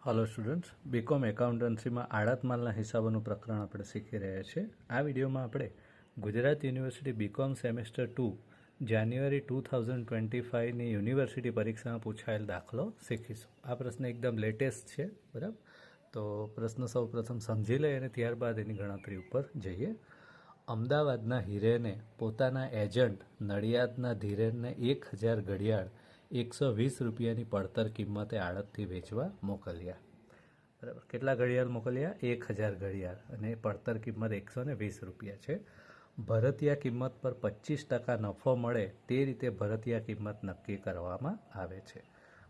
Hello students, BCom एकाउंटन्सी में आड़त मालना हिसाबों प्रकरण આપણે શીખી રહ્યા છીએ। આ વિડીયોમાં આપણે ગુજરાત યુનિવર્સિટી બીકોમ સેમેસ્ટર 2 જાન્યુઆરી 2025ની યુનિવર્સિટી પરીક્ષામાં પૂછાયેલ દાખલો શીખીશું। આ પ્રશ્ન એકદમ લેટેસ્ટ છે, બરાબર? તો પ્રશ્ન સૌપ્રથમ સમજી લઈએ અને ત્યારબાદ એની ગણતરી ઉપર જઈએ। અમદાવાદના હિરેને પોતાના એજન્ટ નડિયાદના ધીરેનને 1000 ઘડિયાળ 120 રૂપિયાની પડતર કિંમતે આડતથી વેચવા મોકલ્યા। બરાબર, કેટલા ઘડિયાળ મોકલ્યા? 1000 ઘડિયાળ, અને પડતર કિંમત 120 રૂપિયા છે। ભરતીયા કિંમત પર 25% નફો મળે તે રીતે ભરતીયા કિંમત નક્કી કરવામાં આવે છે।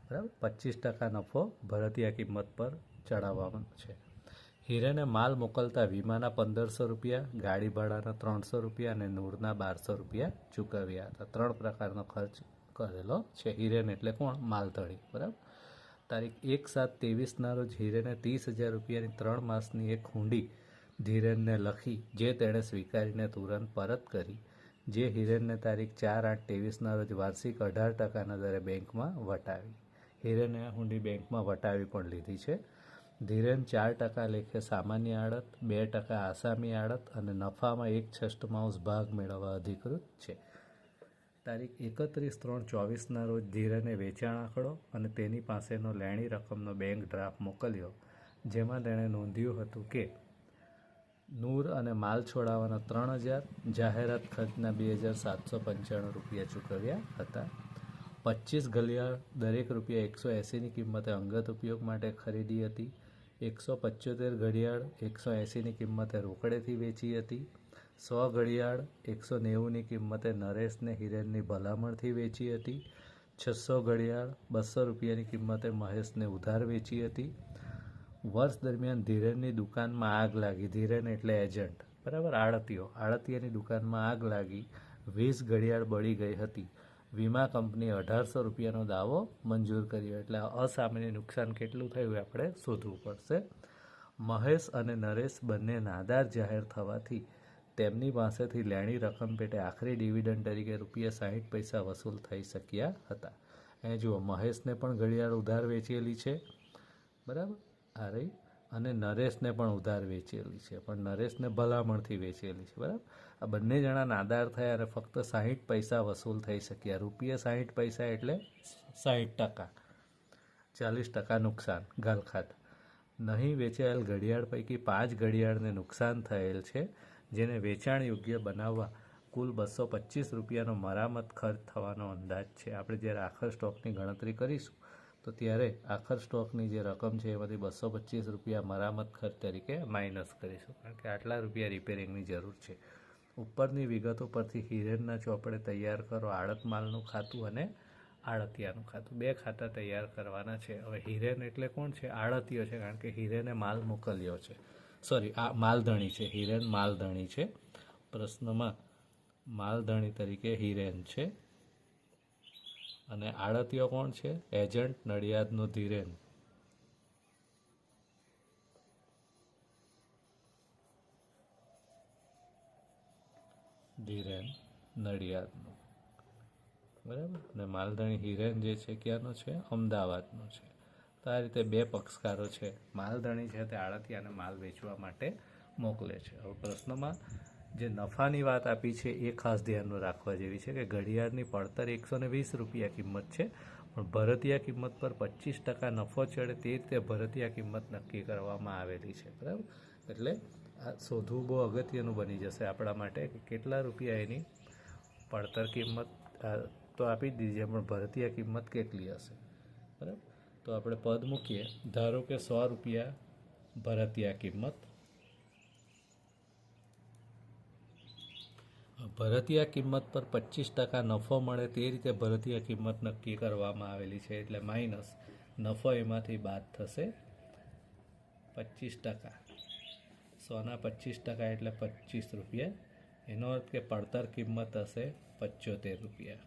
બરાબર, 25% નફો ભરતીયા કિંમત પર ચડાવવાનો છે। હિરેને માલ મોકલતા વીમાના 1500 રૂપિયા, ગાડી ભાડાના 300 રૂપિયા અને નૂરના 1200 રૂપિયા ચૂકવ્યા હતા। 3 પ્રકારનો ખર્ચ કરેલો છે। હિરેન એટલે કોણ? માલધણી। બરાબર, તારીખ 1/7/23ના રોજ હિરેને 30,000 રૂપિયાની 3 માસની એક હુંડી ધીરેનને લખી, જે તેણે સ્વીકારીને તુરંત પરત કરી, જે હિરેનને તારીખ 4/8/23ના રોજ વાર્ષિક 18%ના દરે બેંકમાં વટાવી। હિરેને આ હુંડી બેંકમાં વટાવી પણ લીધી છે। ધીરેન 4% લેખે સામાન્ય આડત, 2% આસામી આડત અને નફામાં 1/6 ભાગ મેળવવા અધિકૃત છે। તારીખ 31/3/24ના રોજ ધીરેને વેચાણ આંકડો અને તેની પાસેનો લેણી રકમનો બેંક ડ્રાફ્ટ મોકલ્યો, જેમાં તેણે નોંધ્યું હતું કે નૂર અને માલ છોડાવવાના 3000, જાહેરાત ખર્ચના 2795 રૂપિયા ચૂકવ્યા હતા। 25 ઘડિયાળ દરેક રૂપિયા 180ની કિંમતે અંગત ઉપયોગ માટે ખરીદી હતી। 175 ઘડિયાળ 180ની કિંમતે રોકડેથી વેચી હતી। 100 ઘડિયાળ 190ની કિંમતે નરેશને હિરેનની ભલામણથી વેચી હતી। 600 ઘડિયાળ 200 રૂપિયાની કિંમતે મહેશને ઉધાર વેચી હતી। વર્ષ દરમિયાન ધીરેનની દુકાનમાં આગ લાગી। ધીરેન એટલે એજન્ટ, બરાબર, આડતિયાની દુકાનમાં આગ લાગી, 20 ઘડિયાળ બળી ગઈ હતી। વીમા કંપનીએ 1800 રૂપિયાનો દાવો મંજૂર કર્યો। એટલે અસામાન્ય નુકસાન કેટલું થયું આપણે શોધવું પડશે। મહેશ અને નરેશ બંને નાદાર જાહેર થવાથી તેમની પાસેથી લેણી રકમ પેટે આખરી ડિવિડન્ડ તરીકે ₹60 વસૂલ થઈ શક્યા હતા। અહીં જુઓ, મહેશને પણ ઘડિયાળ ઉધાર વેચેલી છે, બરાબર, આ રહી, અને નરેશને પણ ઉધાર વેચેલી છે, પણ નરેશને ભલામણથી વેચેલી છે, બરાબર। આ બંને જણા નાદાર થયા અને ફક્ત ₹60 વસૂલ થઈ શક્યા। ₹60 એટલે 60%, 40% નુકસાન ગાલખાત। નહીં વેચાયેલ ઘડિયાળ પૈકી 5 ઘડિયાળને નુકસાન થયેલ છે, જેને વેચાણ યોગ્ય બનાવવા કુલ ₹225 મરામત ખર્ચ થવાનો અંદાજ છે। આપણે જ્યારે આખર સ્ટોકની ગણતરી કરીશું તો ત્યારે આખર સ્ટોકની જે રકમ છે એમાંથી ₹225 મરામત ખર્ચ તરીકે માઇનસ કરીશું, કારણ કે આટલા રૂપિયા રિપેરિંગની જરૂર છે। ઉપરની વિગતો પરથી હિરેનના ચોપડે તૈયાર કરો આડત માલનું ખાતું અને આડતિયાનું ખાતું। 2 ખાતા તૈયાર કરવાના છે। હવે હિરેન એટલે કોણ છે? આડતિયો છે, કારણ કે હિરેને માલ મોકલ્યો છે, આ માલધણી છે, હિરેન માલધણી છે। પ્રશ્નમાં માલધણી તરીકે હિરેન છે, અને આડતિયો કોણ છે? એજન્ટ નડિયાદનો ધીરેન। ધીરેન નડિયાદનો, બરાબર, અને માલધણી હિરેન જે છે ક્યાંનો છે? અમદાવાદનો છે। તો આ રીતે 2 પક્ષકારો છે, માલધણી છે તે આડતિયાને માલ વેચવા માટે મોકલે છે। હવે પ્રશ્નમાં જે નફાની વાત આપી છે એ ખાસ ધ્યાનમાં રાખવા જેવી છે કે ઘડિયાળની પડતર 120 રૂપિયા કિંમત છે, પણ ભરતીયા કિંમત પર 25% નફો ચડે તે રીતે ભરતીયા કિંમત નક્કી કરવામાં આવેલી છે, બરાબર। એટલે આ શોધવું બહુ અગત્યનું બની જશે આપણા માટે કે કેટલા રૂપિયા એની પડતર કિંમત તો આપી જ દીધી છે, પણ ભરતીયા કિંમત કેટલી હશે, બરાબર। તો આપણે પદ મૂકીએ। ધારો કે 100 રૂપિયા ભરતીયા કિંમત, ભરતીયા કિંમત પર 25% નફો મળે તે રીતે ભરતીયા કિંમત નક્કી કરવામાં આવેલી છે, એટલે માઇનસ નફો એમાંથી બાદ થશે 25%। 100ના 25% એટલે 25 રૂપિયા, એનો અર્થ કે પડતર કિંમત હશે 75 રૂપિયા,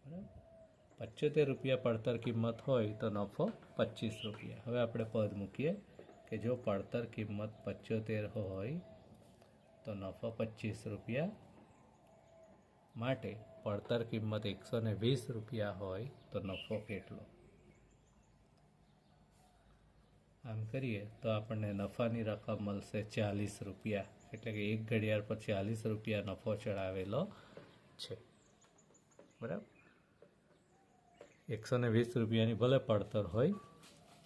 બરાબર। 75 રૂપિયા પડતર કિંમત હોય તો નફો 25 રૂપિયા। હવે આપણે પદ મૂકીએ કે જો પડતર કિંમત 75 હોય તો નફો 25 રૂપિયા, માટે પડતર કિંમત 120 રૂપિયા હોય તો નફો કેટલો? આમ કરીએ તો આપણને નફાની રકમ મળશે 40 રૂપિયા, એટલે કે એક ઘડિયાળ પર 40 રૂપિયા નફો ચડાવેલો છે, બરાબર. 120 રૂપિયાની ભલે પડતર હોય,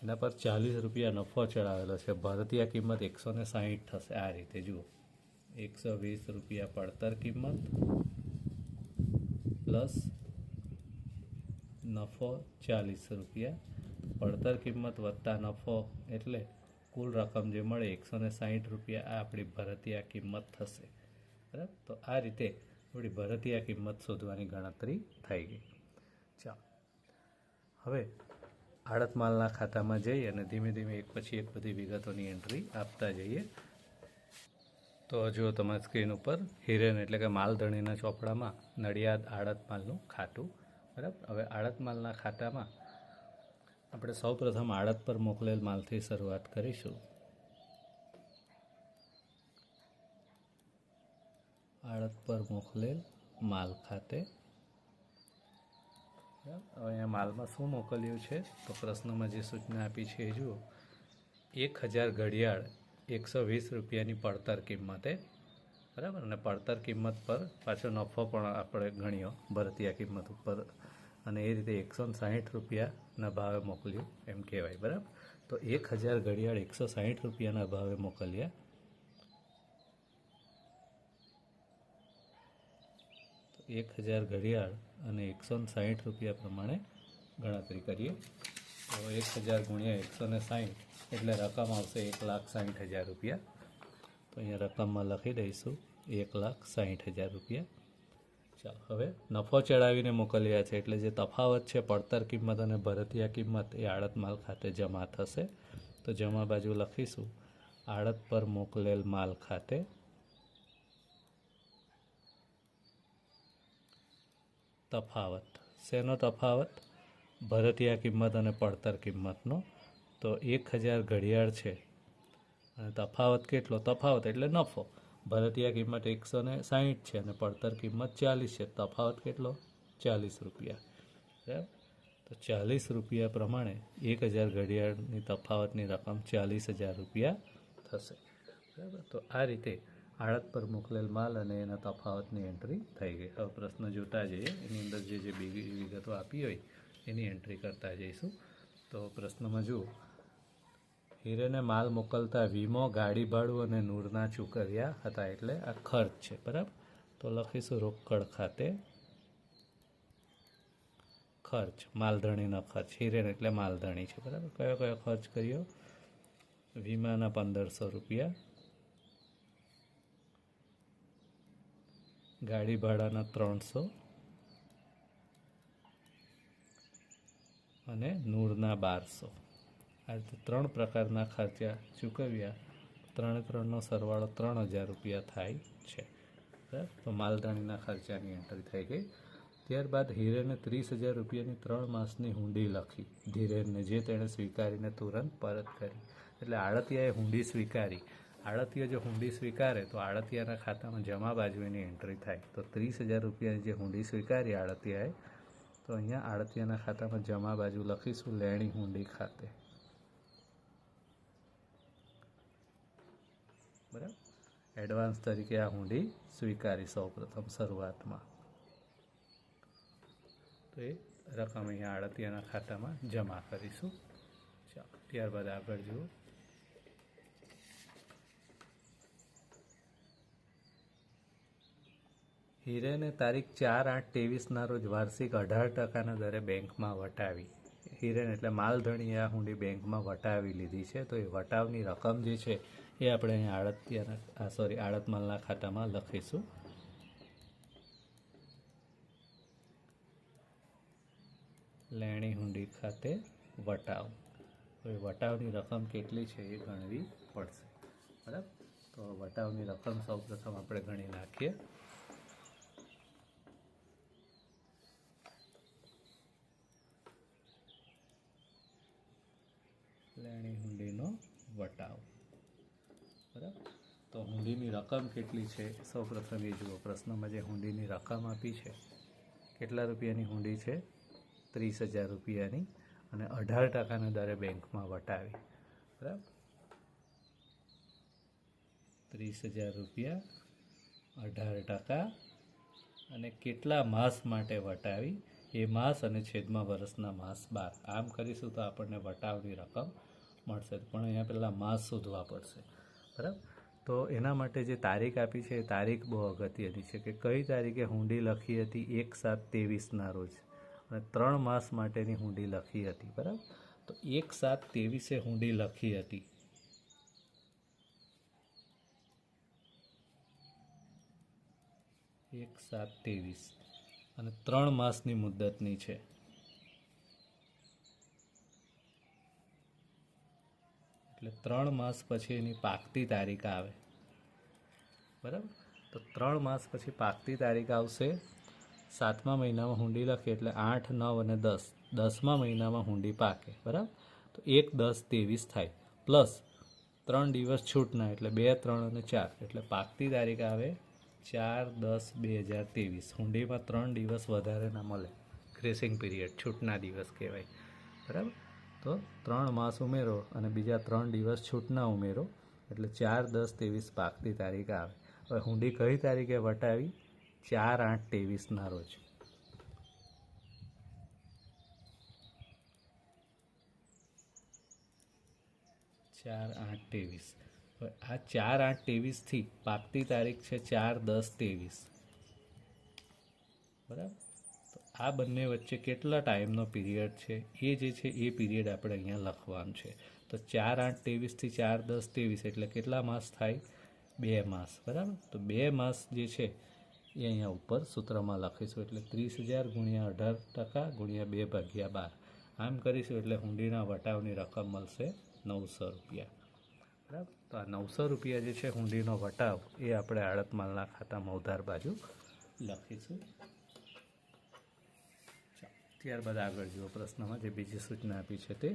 એના પર 40 રૂપિયા નફો ચડાવેલો છે. ભારતીય કિંમત 160 થશે. આ રીતે જુઓ, 120 રૂપિયા પડતર કિંમત પ્લસ નફો 40 રૂપિયા, પડતર કિંમત વત્તા નફો એટલે કુલ રકમ જે મળે 160 રૂપિયા, આ આપણી ભારતીય કિંમત થશે, બરાબર. તો આ રીતે આપણી ભારતીય કિંમત શોધવાની ગણતરી થઈ ગઈ. ચાલો હવે આડત માલના ખાતામાં જઈ અને ધીમે ધીમે એક પછી એક બધી વિગતોની એન્ટ્રી આપતા જઈએ. તો જુઓ તમારી સ્ક્રીન ઉપર હિરેન એટલે કે માલધણીના ચોપડામાં નડિયાદ આડત માલનું ખાતું, બરાબર. હવે આડત માલના ખાતામાં આપણે સૌ પ્રથમ આડત પર મોકલેલ માલથી શરૂઆત કરીશું. આડત પર મોકલેલ માલ ખાતે, હવે અહીંયા માલમાં શું મોકલ્યું છે તો પ્રશ્નમાં જે સૂચના આપી છે એ જુઓ, 1000 ઘડિયાળ 120 રૂપિયાની પડતર કિંમતે, બરાબર. અને પડતર કિંમત પર પાછો નફો પણ આપણે ગણ્યો ભારતીય કિંમત ઉપર, અને એ રીતે 160 રૂપિયાના ભાવે મોકલ્યું એમ કહેવાય, બરાબર. તો 1000 ઘડિયાળ 160 રૂપિયાના ભાવે મોકલ્યા. તો 1000 ઘડિયાળ અને 160 રૂપિયા પ્રમાણે ગણતરી કરીએ. તો 1000 ગુણ્યા 160 એટલે રકમ આવશે 1,60,000 રૂપિયા. તો અહીંયા રકમમાં લખી દઈશું 1,60,000 રૂપિયા. ચાલો હવે નફો ચડાવીને મોકલ્યા છે એટલે જે તફાવત છે પડતર કિંમત અને ભારતીય કિંમત એ આડત માલ ખાતે જમા થશે. તો જમા બાજુ લખીશું આડત પર મોકલેલ માલ ખાતે તફાવત. શેનો તફાવત? ભારતીય કિંમત અને પડતર કિંમતનો. તો 1000 ઘડિયાળ છે અને તફાવત કેટલો? તફાવત એટલે નફો. ભારતીય કિંમત 160 છે અને પડતર કિંમત 40 છે. તફાવત કેટલો? 40 રૂપિયા, બરાબર. તો 40 રૂપિયા પ્રમાણે 1000 ઘડિયાળની તફાવતની રકમ 40,000 રૂપિયા થશે, બરાબર. તો આ રીતે આડત પર મોકલેલ માલ અને એના તફાવતની એન્ટ્રી થઈ ગઈ. હવે પ્રશ્ન જોતા જઈએ, એની અંદર જે બીજી વિગતો આપી હોય એની એન્ટ્રી કરતા જઈશું. તો પ્રશ્નમાં જુઓ, હિરેને માલ મોકલતા વીમો, ગાડી ભાડું અને નૂરના ચૂકવ્યા હતા, એટલે આ ખર્ચ છે, બરાબર. તો લખીશું રોકડ ખાતે ખર્ચ, માલધણીનો ખર્ચ. હિરેન એટલે માલધણી છે, બરાબર. કયો કયો ખર્ચ કર્યો? વીમાના 1500 રૂપિયા, ગાડી ભાડાના 300 અને નૂરના 1200. આ રીતે 3 પ્રકારના ખર્ચા ચૂકવ્યા. ત્રણનો સરવાળો 3000 રૂપિયા થાય છે, બરાબર. તો માલધણીના ખર્ચાની એન્ટ્રી થઈ ગઈ. ત્યારબાદ હિરેને 30,000 રૂપિયાની 3 માસની હુંડી લખી ધીરેનને, જે તેણે સ્વીકારીને તુરંત પરત કરી. એટલે આડતિયાએ હુંડી સ્વીકારી. આડતિયો જો હુંડી સ્વીકારે તો આડતિયાના ખાતામાં જમા બાજુ એની એન્ટ્રી થાય. તો 30,000 રૂપિયાની જે હુંડી સ્વીકારી આડતિયાએ, તો અહીંયા આડતિયાના ખાતામાં જમા બાજુ લખીશું લેણી હુંડી ખાતે, બરાબર. એડવાન્સ તરીકે આ હુંડી સ્વીકારી સૌ પ્રથમ શરૂઆતમાં. તો એ રકમ અહીંયા આડતિયાના ખાતામાં જમા કરીશું. ચાલો ત્યારબાદ આગળ જુઓ. હિરેને તારીખ 4/8/23ના રોજ વાર્ષિક 18% દરે બેંકમાં વટાવી. હિરેન એટલે માલધણીએ આ હુંડી બેંકમાં વટાવી લીધી છે. તો એ વટાવની રકમ જે છે એ આપણે અહીંયા આડત માલના ખાતામાં લખીશું. લેણી હુંડી ખાતે વટાવ. તો એ વટાવની રકમ કેટલી છે એ ગણવી પડશે, બરાબર. તો વટાવની રકમ સૌ પ્રથમ આપણે ગણી નાખીએ. લેણી હુંડીનો વટાવ, બરાબર. તો હુંડીની રકમ કેટલી છે સૌ પ્રથમ એ જુઓ. પ્રશ્નમાં જે હુંડીની રકમ આપી છે, કેટલા રૂપિયાની હુંડી છે? 30,000 રૂપિયાની, અને 18% દરે બેંકમાં વટાવી. બરાબર, 30,000 રૂપિયા, 18%, અને કેટલા માસ માટે વટાવી એ માસ અને છેદમાં વર્ષના માસ 12. આમ કરીશું તો આપણને વટાવની રકમ મળશે, પણ અહીંયા પહેલાં માસ શોધવા પડશે. બરાબર, તો એના માટે જે તારીખ આપી છે એ તારીખ બહુ અગત્યની છે કે કઈ તારીખે હુંડી લખી હતી 1/7/23ના રોજ, અને 3 માસ માટેની હુંડી લખી હતી. બરાબર, તો 1/7/23એ હુંડી લખી હતી. એક 7/23 અને 3 માસની મુદ્દતની છે. એટલે 3 માસ પછી એની પાકતી તારીખ આવે. બરાબર, તો 3 માસ પછી પાકતી તારીખ આવશે. 7મા મહિનામાં હુંડી લખીએ એટલે 8, 9 અને 10, 10મા મહિનામાં હુંડી પાકે. બરાબર, તો 1/10/23 થાય, પ્લસ 3 દિવસ છૂટના એટલે 2, 3 અને 4, એટલે પાકતી તારીખ આવે 4/10/2023. હુંડીમાં 3 દિવસ વધારે ના મળે, ગ્રેસિંગ પીરિયડ, છૂટના દિવસ કહેવાય. બરાબર, તો 3 માસ ઉમેરો અને બીજા 3 દિવસ છૂટના ઉમેરો એટલે 4/10/23 પાકતી તારીખ આવે. હવે હુંડી કઈ તારીખે વટાવી? 4/8/23ના રોજ. 4/8/23. હવે આ 4/8/23થી પાકતી તારીખ છે 4/10/23. બરાબર, તો આ બંને વચ્ચે કેટલા ટાઈમનો પીરિયડ છે એ જે છે એ પીરિયડ આપણે અહીંયા લખવાનું છે. તો 4/8/23થી 4/10/23 એટલે કેટલા માસ થાય? 2 માસ. બરાબર, તો 2 માસ જે છે એ અહીંયા ઉપર સૂત્રમાં લખીશું, એટલે 30,000 ગુણ્યા 18% ગુણ્યા 2/12. આમ કરીશું એટલે હુંડીના વટાવની રકમ મળશે 900 રૂપિયા. બરાબર, તો આ 900 રૂપિયા જે છે હુંડીનો વટાવ એ આપણે આડત માલના ખાતામાં ઉધાર બાજુ લખીશું. ત્યારબાદ આગળ જુઓ પ્રશ્નમાં જે બીજી સૂચના આપી છે તે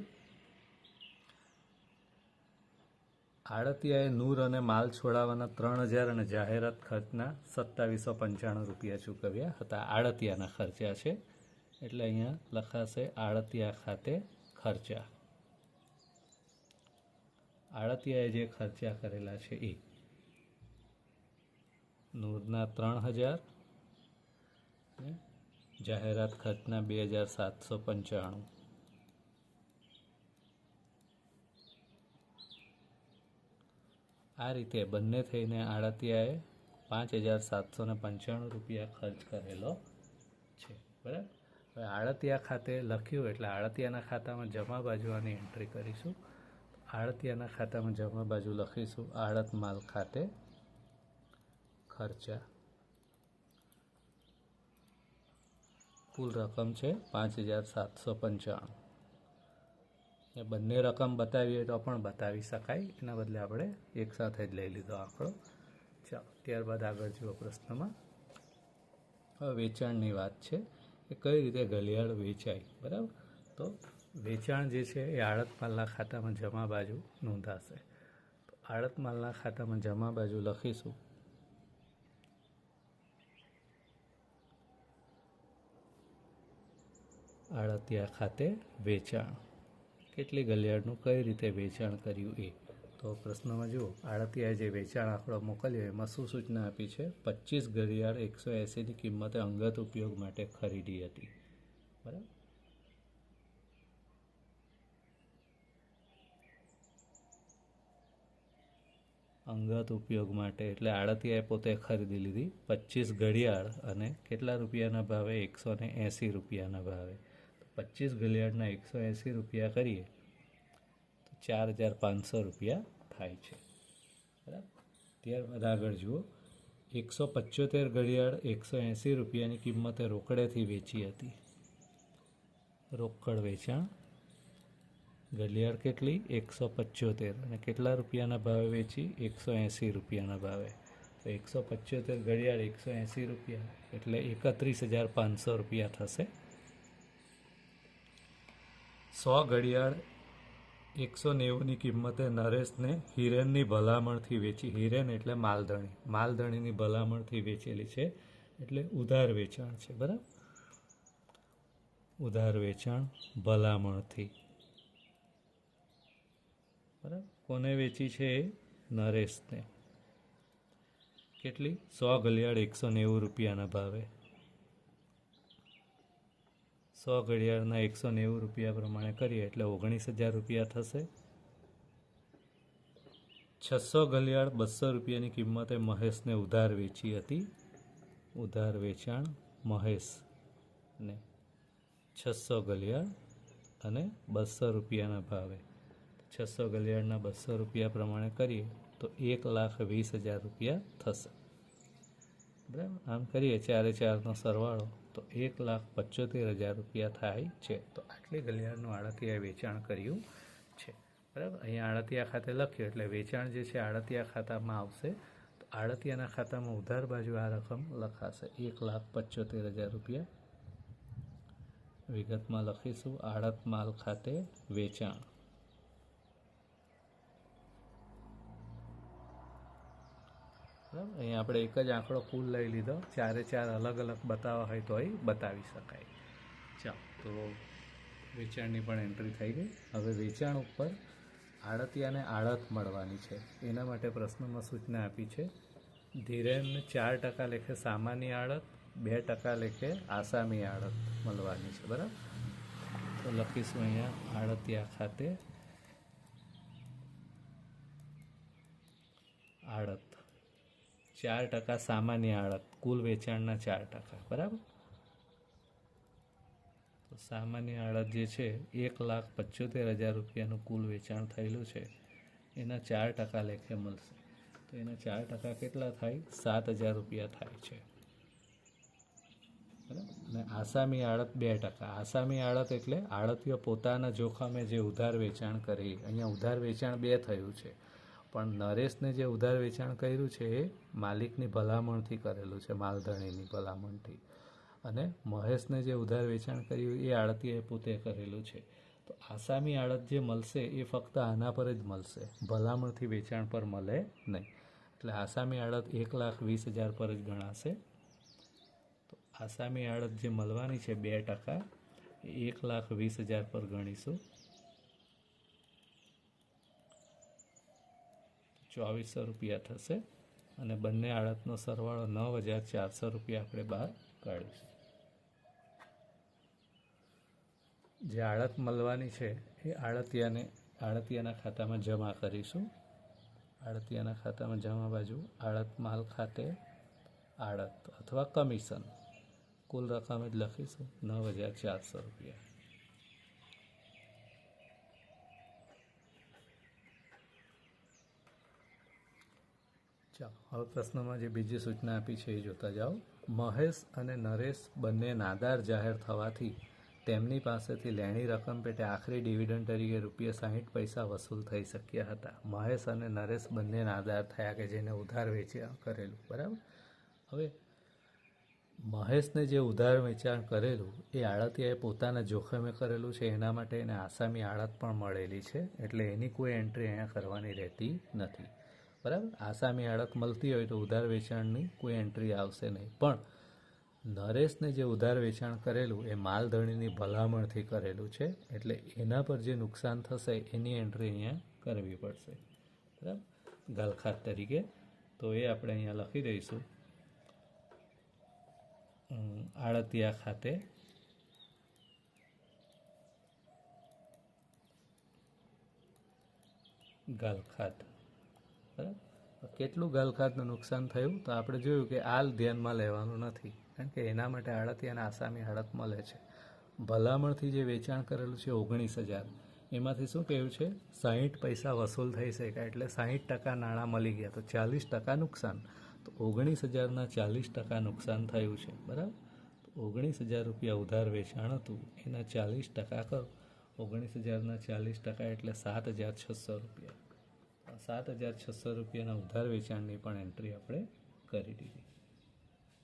આડતિયાએ નૂર અને માલ છોડાવવાના 3,000 અને જાહેરાત ખર્ચના 2795 રૂપિયા ચૂકવ્યા હતા. આડતિયાના ખર્ચા છે એટલે અહીંયા લખાશે આડતિયા ખાતે ખર્ચા. આડતિયાએ જે ખર્ચા કરેલા છે એ નૂરના 3,000, જાહેરાત ખર્ચના 2,795. આ રીતે બંને થઈને આડતિયાએ 5,795 રૂપિયા ખર્ચ કરેલો છે. બરાબર, હવે આડતિયા ખાતે લખ્યું એટલે આડતિયાના ખાતામાં જમા બાજુ આની એન્ટ્રી કરીશું. આડતિયાના ખાતામાં જમા બાજુ લખીશું આડત માલ ખાતે ખર્ચા. કુલ રકમ છે 5,795. એ બંને રકમ બતાવીએ તો પણ બતાવી શકાય, એના બદલે આપણે એકસાથે જ લઈ લીધો આંકડો. ચાલો ત્યારબાદ આગળ જુઓ પ્રશ્નમાં. હવે વેચાણની વાત છે કે કઈ રીતે ઘલિયાળ વેચાય. બરાબર, તો વેચાણ જે છે એ આડત માલના ખાતામાં જમા બાજુ નોંધાશે. તો આડત માલના ખાતામાં જમા બાજુ લખીશું આડતિયા ખાતે વેચાણ. કેટલી ઘલિયાળનું કઈ રીતે વેચાણ કર્યું એ. તો પ્રશ્નમાં જુઓ, આડતિયાએ જે વેચાણ આંકડો મોકલ્યો એમાં શું સૂચના આપી છે? 25 ઘડિયાળ 180ની કિંમતે અંગત ઉપયોગ માટે ખરીદી હતી. બરાબર, અંગત ઉપયોગ માટે એટલે આડતિયાએ પોતે ખરીદી લીધી 25 ઘડિયાળ અને કેટલા રૂપિયાના ભાવે? 180 રૂપિયાના ભાવે. તો 25 ઘડિયાળના 180 રૂપિયા કરીએ તો 4,500 રૂપિયા થાય છે. બરાબર, ત્યારબાદ આગળ જુઓ, 175 ઘડિયાળ 180 રૂપિયાની કિંમતે રોકડેથી વેચી હતી. રોકડ વેચાણ. ઘડિયાળ કેટલી? 175 અને કેટલા રૂપિયાના ભાવે વેચી? 180 રૂપિયાના ભાવે. તો 175 ઘડિયાળ 180 રૂપિયા એટલે 31,500 રૂપિયા થશે. 100 ઘડિયાળ 190ની કિંમતે નરેશને હિરેનની ભલામણથી વેચી. હિરેન એટલે માલધણી, માલધણીની ભલામણથી વેચેલી છે એટલે ઉધાર વેચાણ છે. બરાબર, ઉધાર વેચાણ ભલામણથી. બરાબર. કોને વેચી છે? એ નરેશને. કેટલી? 100 ઘડિયાળ 190 રૂપિયાના ભાવે. 100 ઘડિયાળના 190 રૂપિયા પ્રમાણે કરીએ એટલે 19,000 રૂપિયા થશે. 600 ઘડિયાળ 200 રૂપિયાની કિંમતે મહેશને ઉધાર વેચી હતી. ઉધાર વેચાણ મહેશને 600 ઘડિયાળ અને 200 રૂપિયાના ભાવે. 600 ઘડિયાળના 200 રૂપિયા પ્રમાણે કરીએ તો 1,20,000 રૂપિયા થશે. બરાબર. આમ કરીએ 4 4નો સરવાળો તો 1,75,000 રૂપિયા થાય છે. તો આટલી ઘડિયાળનું આડતિયાએ વેચાણ કર્યું છે. બરાબર. અહીંયા આડતિયા ખાતે લખ્યું એટલે વેચાણ જે છે આડતિયા ખાતામાં આવશે. તો આડતિયાના ખાતામાં ઉધાર બાજુ આ રકમ લખાશે 1,75,000 રૂપિયા. વિગતમાં લખીશું આડત માલ ખાતે વેચાણ. બરાબર. અહીંયા આપણે એક જ આંકડો કુલ લઈ લીધો. 4 4 અલગ અલગ બતાવવા હોય તો એ બતાવી શકાય. ચાલો, તો વેચાણની પણ એન્ટ્રી થઈ ગઈ. હવે વેચાણ ઉપર આડતિયાને આડત મળવાની છે. એના માટે પ્રશ્નમાં સૂચના આપી છે. ધીરેનને 4% લેખે સામાન્ય આડત, 2% લેખે આસામી આડત મળવાની છે. બરાબર. તો લખીશું અહીંયા આડતિયા ખાતે આડત. 4% સામાન્ય આડત, કુલ વેચાણના 4%. બરાબર. તો સામાન્ય આડત જે છે 1,75,000 રૂપિયાનું કુલ વેચાણ થયેલું છે એના 4% લેખે મળશે. તો એના 4% કેટલા થાય? 7,000 રૂપિયા થાય છે. બરાબર. અને આસામી આડત 2%. આસામી આડત એટલે આડતીઓ પોતાના જોખમે જે ઉધાર વેચાણ કરી. અહીંયા ઉધાર વેચાણ 2 થયું છે, પણ નરેશને જે ઉધાર વેચાણ કર્યું છે એ માલિકની ભલામણથી કરેલું છે, માલધણીની ભલામણથી. અને મહેશને જે ઉધાર વેચાણ કર્યું એ આડતીએ પોતે કરેલું છે. તો આસામી આડત જે મળશે એ ફક્ત આના પર જ મળશે, ભલામણથી વેચાણ પર મળે નહીં. એટલે આસામી આડત 1,20,000 પર જ ગણાશે. તો આસામી આડત જે મળવાની છે 2%, એ 1,20,000 પર ગણીશું. 2,400 રૂપિયા થશે. અને બંને આડતનો સરવાળો 9,400 રૂપિયા આપણે બહાર કાઢીશું. જે આડત મળવાની છે એ આડતિયાના ખાતામાં જમા કરીશું. આડતિયાના ખાતામાં જમા બાજુ આડત માલ ખાતે આડત અથવા કમિશન કુલ રકમ જ લખીશું 9,400 રૂપિયા. ચાલો, હવે પ્રશ્નમાં જે બીજી સૂચના આપી છે એ જોતા જાઓ. મહેશ અને નરેશ બંને નાદાર જાહેર થવાથી તેમની પાસેથી લેણી રકમ પેટે આખરી ડિવિડન્ડ તરીકે ₹60 વસૂલ થઈ શક્યા હતા. મહેશ અને નરેશ બંને નાદાર થયા કે જેને ઉધાર વેચાણ કરેલું. બરાબર. હવે મહેશને જે ઉધાર વેચાણ કરેલું એ આડતિયાએ પોતાના જોખમે કરેલું છે, એના માટે એને આસામી આડત પણ મળેલી છે. એટલે એની કોઈ એન્ટ્રી અહીંયા કરવાની રહેતી નથી. બરાબર. આસામી આડત મળતી હોય તો ઉધાર વેચાણની કોઈ એન્ટ્રી આવશે નહીં. પણ નરેશને જે ઉધાર વેચાણ કરેલું એ માલધણીની ભલામણથી કરેલું છે, એટલે એના પર જે નુકસાન થશે એની એન્ટ્રી અહીંયા કરવી પડશે. બરાબર. ગાલખાત તરીકે. તો એ આપણે અહીંયા લખી દઈશું આડતિયા ખાતે ગાલખાત. બરાબર. કેટલું ગાલખાતનું નુકસાન થયું તો આપણે જોયું કે આ ધ્યાનમાં લેવાનું નથી, કારણ કે એના માટે આડતિયાને આસામી આડત મળે છે. ભલામણથી જે વેચાણ કરેલું છે 19,000, એમાંથી શું કહ્યું છે 60 વસૂલ થઈ શક્યા, એટલે 60% નાણાં મળી ગયા. તો 40% નુકસાન. તો 19,000ના 40% નુકસાન થયું છે. બરાબર. તો 19,000 રૂપિયા ઉધાર વેચાણ હતું એના 40% કરો. 19,000ના 40% એટલે 7,600 રૂપિયા. 7,600 રૂપિયાના ઉધાર વેચાણની પણ એન્ટ્રી આપણે કરી દીધી.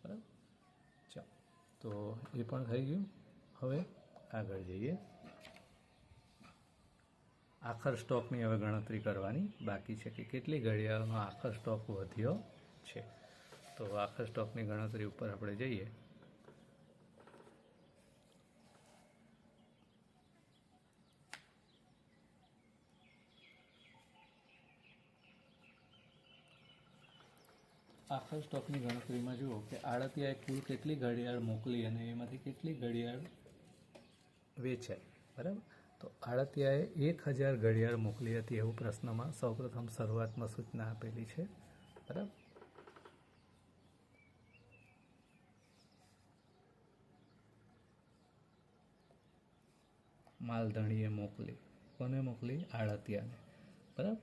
બરાબર. ચાલો, તો એ પણ થઈ ગયું. હવે આગળ જઈએ. આખર સ્ટોકની હવે ગણતરી કરવાની બાકી છે કે કેટલી ઘડિયાળનો આખર સ્ટોક વધ્યો છે. તો આખર સ્ટોકની ગણતરી ઉપર આપણે જઈએ. આખર સ્ટોકની ગણતરીમાં જુઓ કે આડતિયાએ કુલ કેટલી ઘડિયાળ મોકલી અને એમાંથી કેટલી ઘડિયાળ વેચાય, બરાબર. તો આડતિયાએ 1000 ઘડિયાળ મોકલી હતી એવું પ્રશ્નમાં સૌપ્રથમ શરૂઆતમાં સૂચના આપેલી છે, બરાબર. માલધણીએ મોકલી, કોને મોકલી? આડતિયાને, બરાબર.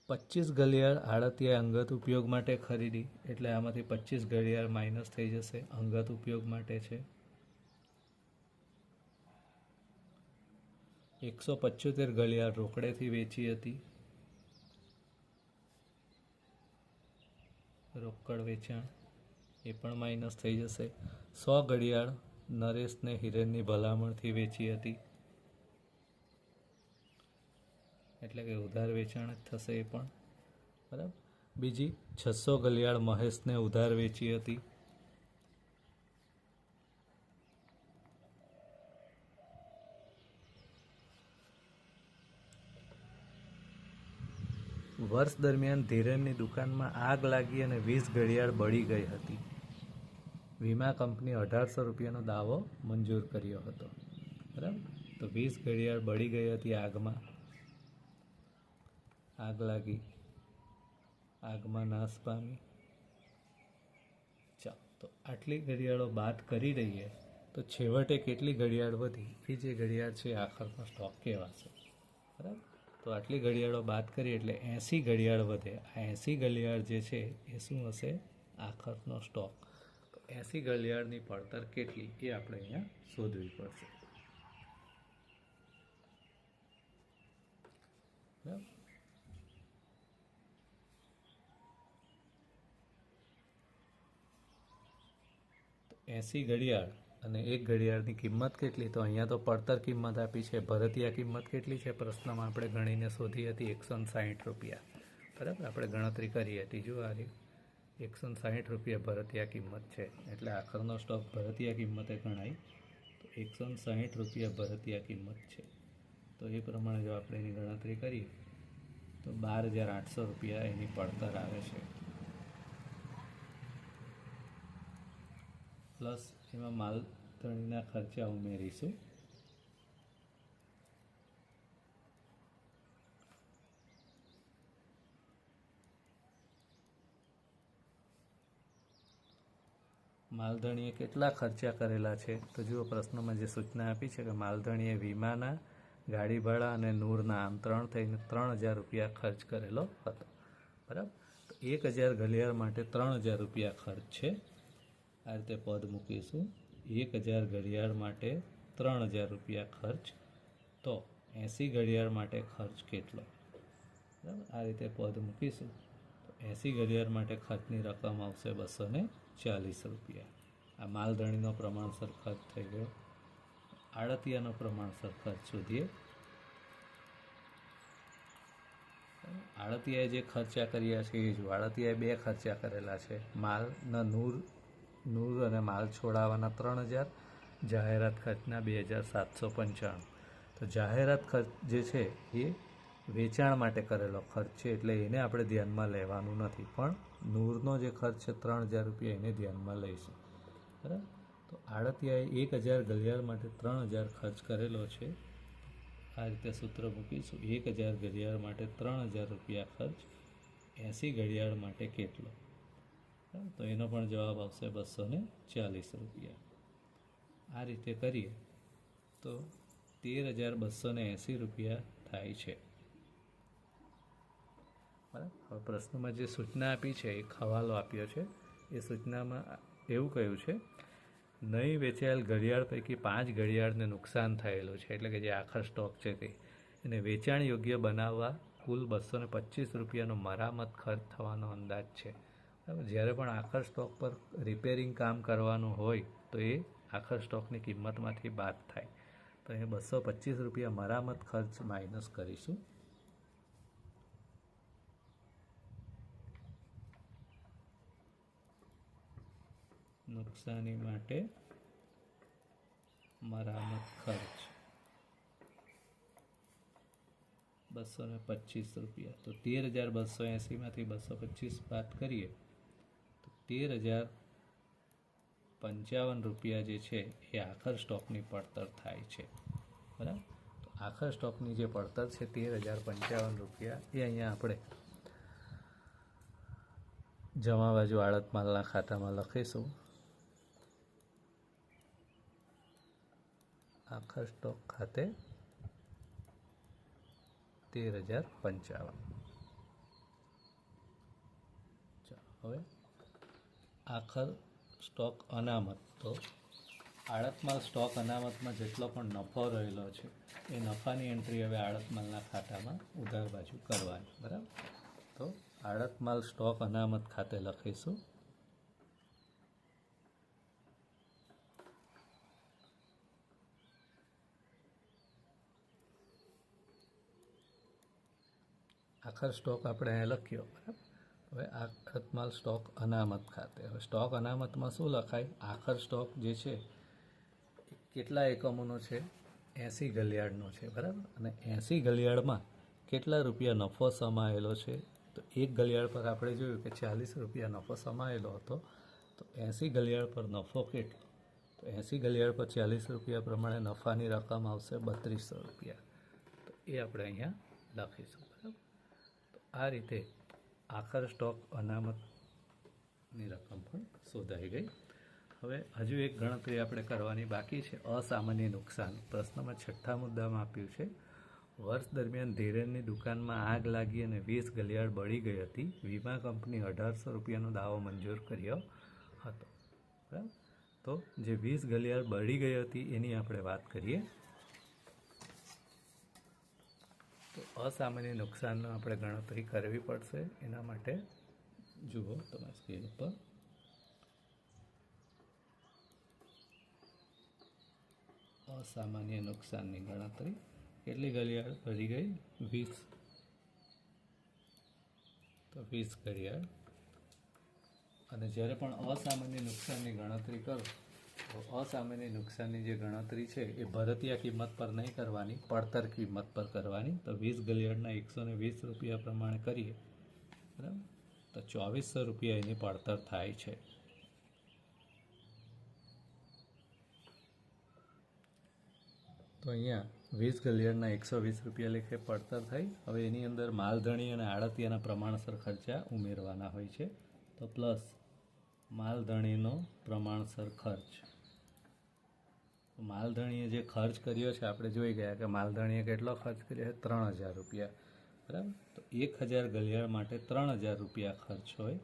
25 ઘડિયાળ આડતિયાએ અંગત ઉપયોગ માટે ખરીદી, એટલે આમાંથી 25 ઘડિયાળ માઇનસ થઈ જશે, અંગત ઉપયોગ માટે છે. 175 ઘડિયાળ રોકડેથી વેચી હતી, રોકડ વેચાણ, એ પણ માઇનસ થઈ જશે. 100 ઘડિયાળ નરેશને હિરેનની ભલામણથી વેચી હતી, એટલે કે ઉધાર વેચાણ જ થશે એ પણ, બરાબર. બીજી 600 ઘડિયાળ મહેશને ઉધાર વેચી હતી, વર્ષ દરમિયાન ધીરેનની દુકાનમાં આગ લાગી અને 20 ઘડિયાળ બળી ગઈ હતી. વીમા કંપની 1800 રૂપિયાનો દાવો મંજૂર કર્યો હતો, બરાબર. તો 20 ઘડિયાળ બળી ગઈ હતી આગમાં, આગ લાગી, આગમાં નાશ પામી. ચાલો, તો આટલી ઘડિયાળો બાદ કરી દઈએ તો છેવટે કેટલી ઘડિયાળ વધી એ જે ઘડિયાળ છે આખરનો સ્ટોક કહેવાશે, બરાબર. તો આટલી ઘડિયાળો બાદ કરી એટલે 80 ઘડિયાળ વધે. આ 80 ઘડિયાળ જે છે એ શું હશે? આખરનો સ્ટોક. તો 80 ઘડિયાળની પડતર કેટલી એ આપણે અહીંયા શોધવી પડશે, બરાબર. તો 80 ઘડિયાળ અને એક ઘડિયાળની કિંમત કેટલી? તો અહીંયા તો પડતર કિંમત આપી છે, ભરતિયા કિંમત કેટલી છે પ્રશ્નમાં આપણે ગણીને શોધી હતી? 160 રૂપિયા, બરાબર. આપણે ગણતરી કરી હતી, જો આ 160 રૂપિયા ભરતિયા કિંમત છે, એટલે આખરનો સ્ટોક ભરતિયા કિંમતે ગણાય. તો 160 રૂપિયા ભરતિયા કિંમત છે. તો એ પ્રમાણે જો આપણે એની ગણતરી કરીએ તો 12,800 રૂપિયા એની પડતર આવે છે, પ્લસ એમાં માલધણીના ખર્ચા ઉમેરીશું. માલધણીએ કેટલા ખર્ચા કરેલા છે? તો જુઓ પ્રશ્નમાં જે સૂચના આપી છે કે માલધણીએ વીમાના, ગાડી ભાડા અને નૂરના આમ 3 થઈને 3000 રૂપિયા ખર્ચ કરેલો હતો, બરાબર. તો 1000 ઘડિયાળ માટે 3000 રૂપિયા ખર્ચ છે. આ રીતે પદ મૂકીશું, 1000 ઘડિયાળ માટે 3000 રૂપિયા ખર્ચ. તો 80 ઘડિયાળ માટે ખર્ચ કેટલો? બરાબર, આ રીતે પદ મૂકીશું. તો 80 ઘડિયાળ માટે ખર્ચની રકમ આવશે 240 રૂપિયા. આ માલધણીનો પ્રમાણસર ખર્ચ થઈ ગયો. આડતિયાનો પ્રમાણસર ખર્ચ શોધીએ. આડતિયાએ જે ખર્ચા કર્યા છે એ જો, આડતિયાએ 2 ખર્ચા કરેલા છે. માલના નૂર અને માલ છોડાવવાના 3000, જાહેરાત ખર્ચના 2795. તો જાહેરાત ખર્ચ જે છે એ વેચાણ માટે કરેલો ખર્ચ છે, એટલે એને આપણે ધ્યાનમાં લેવાનું નથી, પણ નૂરનો જે ખર્ચ છે 3000 રૂપિયા એને ધ્યાનમાં લઈશું, બરાબર. તો આડતિયાએ 1000 ઘડિયાળ માટે 3000 ખર્ચ કરેલો છે. આ રીતે સૂત્ર મૂકીશું, 1000 ઘડિયાળ માટે 3000 રૂપિયા ખર્ચ, 80 ઘડિયાળ માટે કેટલો? તો એનો પણ જવાબ આવશે 240 રૂપિયા. આ રીતે કરીએ તો 13,280 રૂપિયા થાય છે, બરાબર. હવે પ્રશ્નમાં જે સૂચના આપી છે એક હવાલો આપ્યો છે. એ સૂચનામાં એવું કહ્યું છે, નહીં વેચાયેલ ઘડિયાળ પૈકી 5 ઘડિયાળને નુકસાન થયેલું છે, એટલે કે જે આખર સ્ટોક છે તે, એને વેચાણ યોગ્ય બનાવવા કુલ 225 રૂપિયાનો મરામત ખર્ચ થવાનો અંદાજ છે, બરાબર. જ્યારે પણ આખર સ્ટોક પર રિપેરિંગ કામ કરવાનું હોય તો એ આખર સ્ટોકની કિંમતમાંથી બાદ થાય. તો અહીંયા 225 રૂપિયા મરામત ખર્ચ માઇનસ કરીશું. નુકસાની માટે મરામત ખર્ચ 225 રૂપિયા. તો 13,280માંથી 225 બાદ કરીએ તો 13,055 રૂપિયા જે છે એ આખર સ્ટોકની પડતર થાય છે. બરાબર. તો આખર સ્ટોકની જે પડતર છે 13,055 રૂપિયા એ અહીંયા આપણે જમા બાજુ આડત માલના ખાતામાં લખીશું. આખર સ્ટોક ખાતે 13,055. હવે આખર સ્ટોક અનામત. તો આડત માલ સ્ટોક અનામતમાં જેટલો પણ નફો રહેલો છે એ નફાની એન્ટ્રી હવે આડત માલના ખાતામાં ઉધાર બાજુ કરવાની. બરાબર. તો આડત માલ સ્ટોક અનામત ખાતે લખીશું આખર સ્ટોક આપણે અહીંયા લખ્યો. બરાબર. હવે આડત માલ સ્ટોક અનામત ખાતે. હવે સ્ટોક અનામતમાં શું લખાય? આખર સ્ટોક જે છે કેટલા એકમોનો છે? 80 ઘલિયાળનો છે. બરાબર. અને 80 ઘલિયાળમાં કેટલા રૂપિયા નફો સમાયેલો છે? તો એક ઘલિયાળ પર આપણે જોયું કે 40 રૂપિયા નફો સમાયેલો હતો. તો 80 ઘલિયાળ પર નફો કેટલો? તો 80 ઘલિયાળ પર 40 રૂપિયા પ્રમાણે નફાની રકમ આવશે 3200 રૂપિયા. તો એ આપણે અહીંયા લખીશું. બરાબર. તો આ રીતે આખર સ્ટોક અનામતની રકમ પણ શોધાઈ ગઈ. હવે હજુ એક ગણતરી આપણે કરવાની બાકી છે, અસામાન્ય નુકસાન. પ્રશ્નમાં 6થા મુદ્દામાં આપ્યું છે, વર્ષ દરમિયાન ધીરેનની દુકાનમાં આગ લાગી અને 20 ઘલિયાળ બળી ગઈ હતી. વીમા કંપની 1800 રૂપિયાનો દાવો મંજૂર કર્યો હતો. બરાબર. તો જે 20 ઘલિયાળ બળી ગઈ હતી એની આપણે વાત કરીએ. તો અસામાન્ય નુકસાનનો આપણે ગણતરી કરવી પડશે. એના માટે જુઓ તમે સ્ક્રીન ઉપર અસામાન્ય નુકસાનની ગણતરી. કેટલી ઘડિયાળ બળી ગઈ? 20. તો 20 ઘડિયાળ. અને જ્યારે પણ અસામાન્ય નુકસાનની ગણતરી કરો તો અસામાન્ય નુકસાનની જે ગણતરી છે એ ભરતીયા કિંમત પર નહીં કરવાની, પડતર કિંમત પર કરવાની. તો 20 ઘડિયાળના 120 રૂપિયા પ્રમાણે કરીએ. બરાબર. તો 2400 રૂપિયા એની પડતર થાય છે. તો અહીંયા 20 ઘલિયાળના 120 રૂપિયા લેખે પડતર થઈ. હવે એની અંદર માલધણી અને આડતિયાના પ્રમાણસર ખર્ચા ઉમેરવાના હોય છે. તો પ્લસ માલધણીનો પ્રમાણસર ખર્ચ. માલધણીએ જે ખર્ચ કર્યો છે આપણે જોઈ ગયા કે માલધણીએ કેટલો ખર્ચ કર્યો છે? 3000 રૂપિયા. બરાબર. તો 1000 ઘલિયાળ માટે 3000 રૂપિયા ખર્ચ હોય.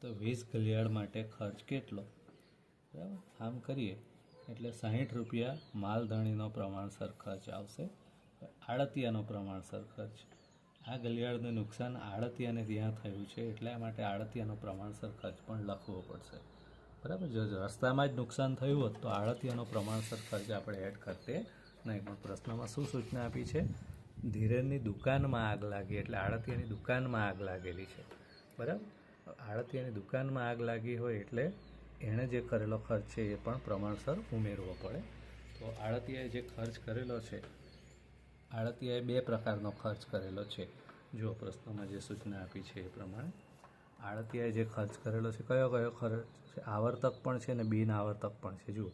તો 20 ઘલિયાળ માટે ખર્ચ કેટલો? બરાબર. આમ કરીએ એટલે 60 રૂપિયા માલધણીનો પ્રમાણસર ખર્ચ આવશે. આડતિયાનો પ્રમાણસર ખર્ચ. આ ઘલિયાળનું નુકસાન આડતિયાને ત્યાં થયું છે એટલા માટે આડતિયાનો પ્રમાણસર ખર્ચ પણ લખવો પડશે. બરાબર. જો રસ્તામાં જ નુકસાન થયું હોત તો આડતિયાનો પ્રમાણસર ખર્ચ આપણે એડ કરતે નહીં. પણ પ્રશ્નમાં શું સૂચના આપી છે? ધીરેનની દુકાનમાં આગ લાગી એટલે આડતિયાની દુકાનમાં આગ લાગેલી છે. બરાબર. આડતિયાની દુકાનમાં આગ લાગી હોય એટલે એણે જે કરેલો ખર્ચ છે એ પણ પ્રમાણસર ઉમેરવો પડે. તો આડતિયાએ જે ખર્ચ કરેલો છે, આડતિયાએ 2 પ્રકારનો ખર્ચ કરેલો છે. જો પ્રશ્નમાં જે સૂચના આપી છે એ પ્રમાણે આડતિયાએ જે ખર્ચ કરેલો છે, કયો કયો ખર્ચ છે? આવર્તક પણ છે અને બિન આવર્તક પણ છે. જુઓ,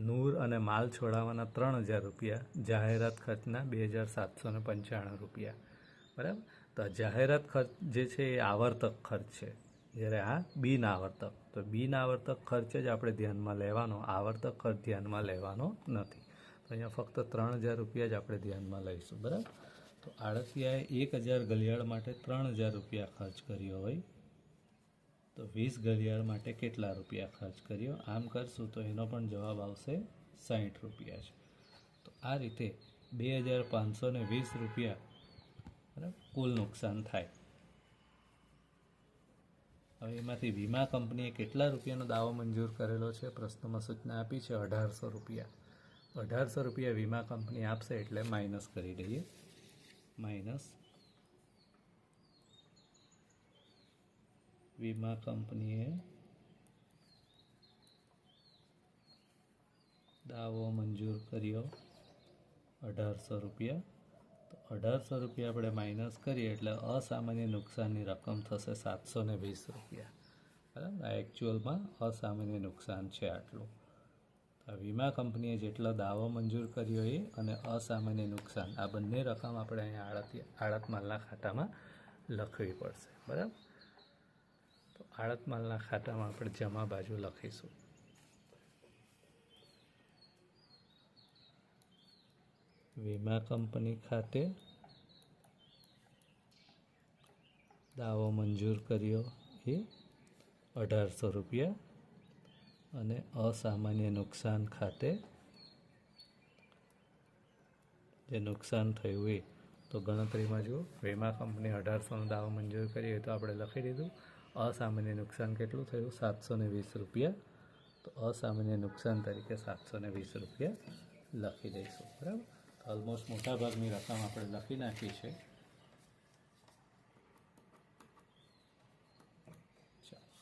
નૂર અને માલ છોડાવવાના 3000 રૂપિયા, જાહેરાત ખર્ચના 2795 રૂપિયા. બરાબર. તો જાહેરાત ખર્ચ જે છે એ આવર્તક ખર્ચ છે, જ્યારે આ બિન આવર્તક. તો બિન આવર્તક ખર્ચ જ આપણે ધ્યાનમાં લેવાનો, આવર્તક ખર્ચ ધ્યાનમાં લેવાનો નથી. તો અહીંયા ફક્ત 3000 રૂપિયા જ આપણે ધ્યાનમાં લઈશું. બરાબર. તો આડતિયાએ 1000 ઘલિયાળ માટે 3000 રૂપિયા ખર્ચ કર્યો હોય તો 20 ઘલિયાળ માટે કેટલા રૂપિયા ખર્ચ કર્યો? આમ કરશું તો એનો પણ જવાબ આવશે 60 રૂપિયા છે. તો આ રીતે 2520 રૂપિયા બરાબર કુલ નુકસાન થાય. હવે એમાંથી વીમા કંપનીએ કેટલા રૂપિયાનો દાવો મંજૂર કરેલો છે? પ્રશ્નમાં સૂચના આપી છે 1800 રૂપિયા. 1800 રૂપિયા વીમા કંપની આપશે એટલે માઇનસ કરી દઈએ. માઇનસ વીમા કંપનીએ દાવો મંજૂર કર્યો ₹1800. તો 1800 આપણે માઇનસ કરીએ એટલે અસામાન્ય નુકસાનની રકમ થશે ₹720. બરાબર, આ એકચ્યુઅલમાં અસામાન્ય નુકસાન છે આટલું. વીમા કંપનીએ જેટલો દાવો મંજૂર કર્યો એ અને અસામાન્ય નુકસાન આ બંને રકમ આપણે અહીંયા આડત માલના ખાતામાં લખવી પડશે. બરાબર, તો આડત માલના ખાતામાં આપણે જમા બાજુ લખીશું. વીમા કંપની ખાતે દાવો મંજૂર કર્યો એ ₹1800 અને અસામાન્ય નુકસાન ખાતે જે નુકસાન થયું એ તો ગણતરીમાં જુઓ, વીમા કંપની 1800નો દાવો મંજૂર કરીએ તો આપણે લખી દીધું. અસામાન્ય નુકસાન કેટલું થયું? ₹720. તો અસામાન્ય નુકસાન તરીકે ₹720 લખી દઈશું. બરાબર, તો ઓલમોસ્ટ મોટાભાગની રકમ આપણે લખી નાખી છે.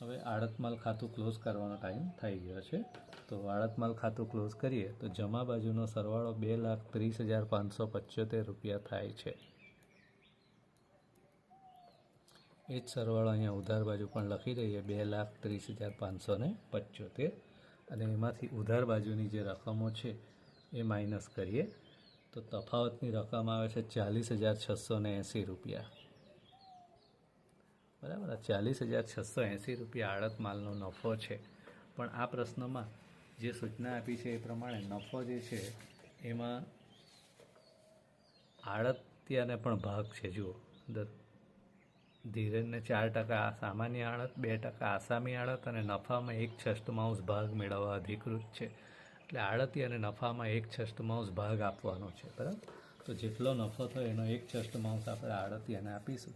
હવે આડત માલ ખાતું ક્લોઝ કરવાનો ટાઈમ થઈ ગયો છે. તો આડત માલ ખાતું ક્લોઝ કરીએ તો જમા બાજુનો સરવાળો ₹2,30,575 થાય છે. એ જ સરવાળો અહીંયા ઉધાર બાજુ પણ લખી દઈએ, ₹2,30,575. અને એમાંથી ઉધાર બાજુની જે રકમો છે એ માઇનસ કરીએ તો તફાવતની રકમ આવે છે ₹40,680. બરાબર, ₹40,680 આડત માલનો નફો છે. પણ આ પ્રશ્નમાં જે સૂચના આપી છે એ પ્રમાણે નફો જે છે એમાં આડતિયાને પણ ભાગ છે. જુઓ, ધીરેનને 4% સામાન્ય આડત, 2% આસામી આડત અને નફામાં 1/6 ભાગ મેળવવા અધિકૃત છે. એટલે આડતી અને નફામાં 1/6 ભાગ આપવાનો છે. બરાબર, તો જેટલો નફો થયો એનો 1/6 આપણે આડતિયાને આપીશું.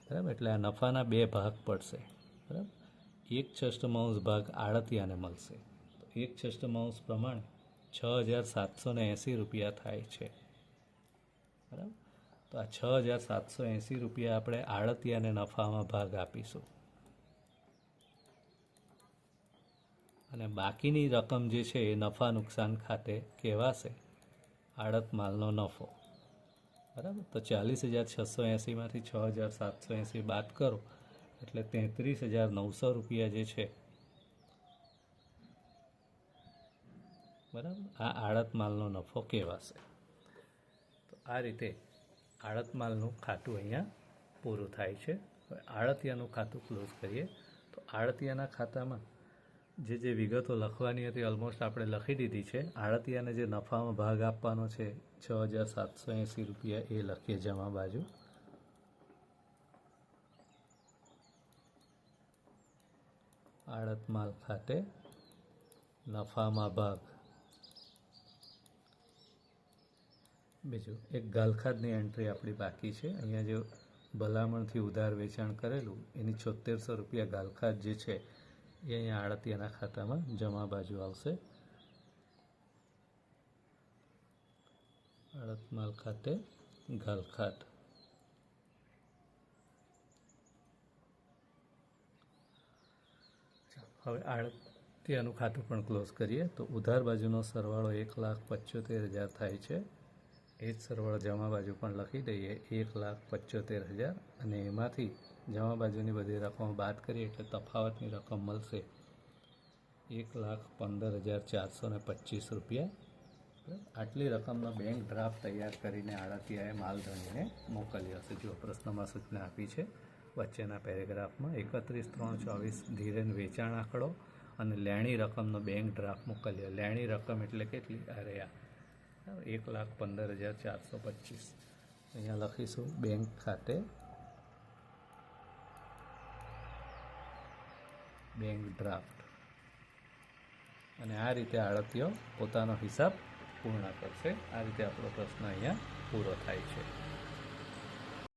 બરાબર, એટલે આ નફાના 2 ભાગ પડશે. બરાબર, 1/6 ભાગ આડતિયાને મળશે. તો 1/6 પ્રમાણે ₹6,780 થાય છે. બરાબર, તો આ ₹6,780 આપણે આડતિયાને નફામાં ભાગ આપીશું. અને બાકીની રકમ જે છે એ નફા નુકસાન ખાતે કહેવાશે આડત માલનો નફો. બરાબર, તો 40,680માંથી 6,780 બાદ કરો એટલે ₹33,900 જે છે. બરાબર, આ આડત માલનો નફો કહેવાશે. તો આ રીતે આડત માલનું ખાતું અહીંયા પૂરું થાય છે. હવે આડતિયાનું ખાતું ક્લોઝ કરીએ તો આડતિયાના ખાતામાં જે વિગતો લખવાની હતી ઓલમોસ્ટ આપણે લખી દીધી છે. આડતિયાને જે નફામાં ભાગ આપવાનો છે ₹6,780 એ લખીએ જમા બાજુ. આડત માલ ખાતે નફામાં ભાગ. બીજું એક ગાલખાદની એન્ટ્રી આપણી બાકી છે. અહીંયા જે ભલામણથી ઉધાર વેચાણ કરેલું એની ₹7,400 ગાલખાદ જે છે એ અહીંયા આડતિયાના ખાતામાં જમા બાજુ આવશે. આડત માલ ખાતે ગાલખાદ. હવે આડતિયાનું ખાતું પણ ક્લોઝ કરીએ તો ઉધાર બાજુનો સરવાળો 1,75,000 થાય છે. એ જ સરવાળો જમા બાજુ પણ લખી દઈએ, 1,75,000. અને એમાંથી જમા બાજુની બધી રકમ બાદ કરીએ એટલે તફાવતની રકમ મળશે ₹1,15,425. આટલી રકમનો બેંક ડ્રાફ્ટ તૈયાર કરીને આડતિયાએ માલધણીને મોકલ્યો હશે. જો પ્રશ્નમાં સૂચના આપી છે વચ્ચેના પેરેગ્રાફમાં 31/3/24 ધીરેન વેચાણ આંકડો અને લેણી રકમનો બેંક ડ્રાફ્ટ મોકલ્યો. લેણી રકમ એટલે કેટલી? અરે આ 1,15,425. અહીંયા લખીશું બેંક ખાતે બેંક ડ્રાફ્ટ. અને આ રીતે આડતીઓ પોતાનો હિસાબ પૂર્ણ કરશે. આ રીતે આપણો પ્રશ્ન અહીંયા પૂરો થાય છે.